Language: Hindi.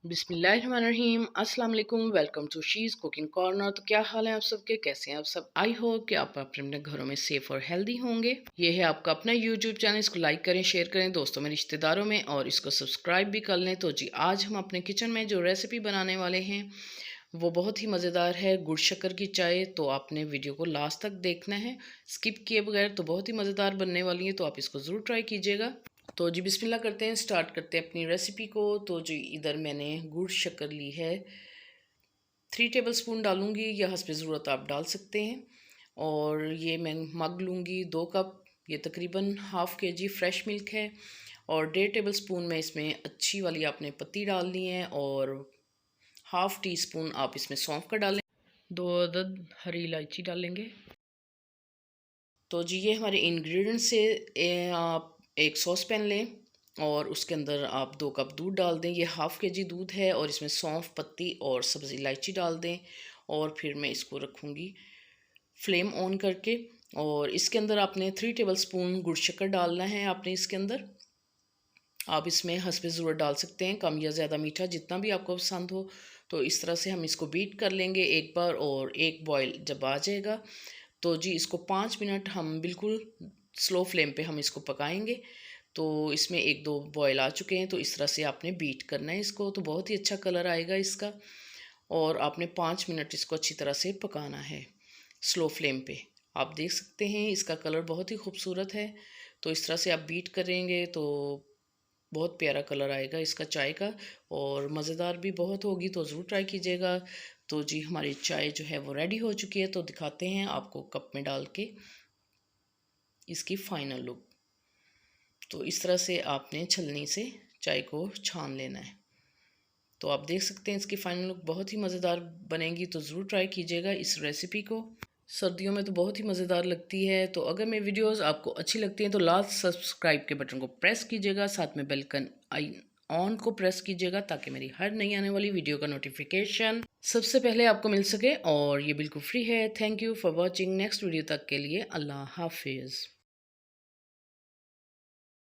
बिस्मिल्लाहिर्रहमानिर्रहीम, अस्सलाम वालेकुम। Welcome to she's cooking corner. तो क्या हाल है आप सबके, कैसे हैं आप सब। आई होप कि आप अपने घरों में सेफ़ और हेल्दी होंगे। ये है आपका अपना यूट्यूब चैनल, इसको लाइक करें, शेयर करें दोस्तों में, रिश्तेदारों में, और इसको सब्सक्राइब भी कर लें। तो जी आज हम अपने किचन में जो रेसिपी बनाने वाले हैं वो बहुत ही मज़ेदार है, गुड़ शक्कर की चाय। तो आपने वीडियो को लास्ट तक देखना है, स्किप किए बगैर। तो बहुत ही मज़ेदार बनने वाली है, तो आप इसको ज़रूर ट्राई कीजिएगा। तो जी बिस्मिल्लाह करते हैं, स्टार्ट करते हैं अपनी रेसिपी को। तो जी इधर मैंने गुड़ शक्कर ली है, 3 टेबलस्पून डालूंगी, या हस्ब ज़रूरत आप डाल सकते हैं। और ये मैं मग लूँगी 2 कप, ये तकरीबन हाफ़ kg फ्रेश मिल्क है। और 1.5 टेबलस्पून में इसमें अच्छी वाली आपने पत्ती डालनी है, और हाफ़ टी स्पून आप इसमें सौंफ का डालें, 2 अदद हरी इलायची डालेंगे। तो जी ये हमारे इंग्रेडिएंट्स से आप एक सॉस पैन लें और उसके अंदर आप 2 कप दूध डाल दें। ये हाफ़ kg दूध है, और इसमें सौंफ, पत्ती और सब्ज़ी इलायची डाल दें। और फिर मैं इसको रखूँगी फ्लेम ऑन करके। और इसके अंदर आपने 3 टेबलस्पून गुड़ शक्कर डालना है। आपने इसके अंदर आप इसमें हस्बे ज़रूरत डाल सकते हैं, कम या ज़्यादा मीठा जितना भी आपको पसंद हो। तो इस तरह से हम इसको बीट कर लेंगे एक बार, और एक बॉयल जब आ जाएगा तो जी इसको 5 मिनट हम बिल्कुल स्लो फ्लेम पे हम इसको पकाएंगे। तो इसमें 1-2 बॉयल आ चुके हैं, तो इस तरह से आपने बीट करना है इसको, तो बहुत ही अच्छा कलर आएगा इसका। और आपने 5 मिनट इसको अच्छी तरह से पकाना है स्लो फ्लेम पे। आप देख सकते हैं इसका कलर बहुत ही खूबसूरत है। तो इस तरह से आप बीट करेंगे तो बहुत प्यारा कलर आएगा इसका चाय का, और मज़ेदार भी बहुत होगी, तो ज़रूर ट्राई कीजिएगा। तो जी हमारी चाय जो है वो रेडी हो चुकी है, तो दिखाते हैं आपको कप में डाल के इसकी फ़ाइनल लुक। तो इस तरह से आपने छलनी से चाय को छान लेना है। तो आप देख सकते हैं इसकी फ़ाइनल लुक बहुत ही मज़ेदार बनेगी, तो ज़रूर ट्राई कीजिएगा इस रेसिपी को। सर्दियों में तो बहुत ही मज़ेदार लगती है। तो अगर मेरी वीडियोस आपको अच्छी लगती हैं तो लास्ट सब्सक्राइब के बटन को प्रेस कीजिएगा, साथ में बेलकन आई ऑन को प्रेस कीजिएगा, ताकि मेरी हर नई आने वाली वीडियो का नोटिफिकेशन सबसे पहले आपको मिल सके। और ये बिल्कुल फ्री है। Thank you for watching. Next video तक के लिए अल्लाह हाफिज़।